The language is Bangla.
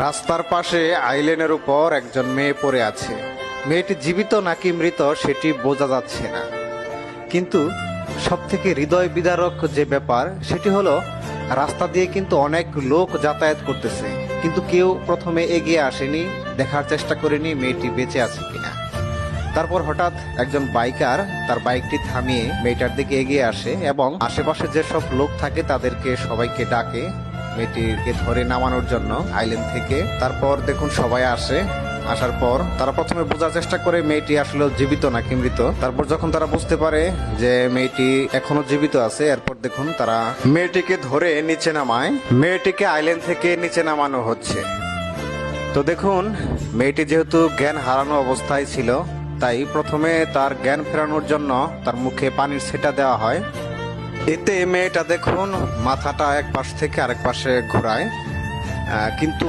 রাস্তার পাশে আইল্যান্ডের উপর একজন মেয়ে পড়ে আছে। মেয়েটি জীবিত নাকি মৃত সেটি বোঝা যাচ্ছে না, কিন্তু সবথেকে হৃদয় বিদারক যে ব্যাপার সেটি হলো রাস্তা দিয়ে কিন্তু অনেক লোক যাতায়াত করতেছে, কিন্তু কেউ প্রথমে এগিয়ে আসেনি, দেখার চেষ্টা করেনি মেয়েটি বেঁচে আছে কিনা। তারপর হঠাৎ একজন বাইকার তার বাইকটি থামিয়ে মেয়েটার দিকে এগিয়ে আসে এবং আশেপাশে যেসব লোক থাকে তাদেরকে সবাইকে ডাকে মেয়েটিকে ধরে নামানোর জন্য আইল্যান্ড থেকে। তারপর দেখুন সবাই আসে, আসার পর তারা প্রথমে বোঝার চেষ্টা করে মেয়েটি আসলে জীবিত নাকি মৃত। তারপর যখন তারা বুঝতে পারে যে মেয়েটি এখনো জীবিত আছে, এরপর দেখুন তারা মেয়েটিকে ধরে নিচে নামায়। মেয়েটিকে আইল্যান্ড থেকে নিচে নামানো হচ্ছে। তো দেখুন মেয়েটি যেহেতু জ্ঞান হারানো অবস্থায় ছিল, তাই প্রথমে তার জ্ঞান ফেরানোর জন্য তার মুখে পানির ছেটা দেওয়া হয়। এতে মেয়েটা দেখুন মাথাটা এক পাশ থেকে আরেক পাশে ঘোরায়, কিন্তু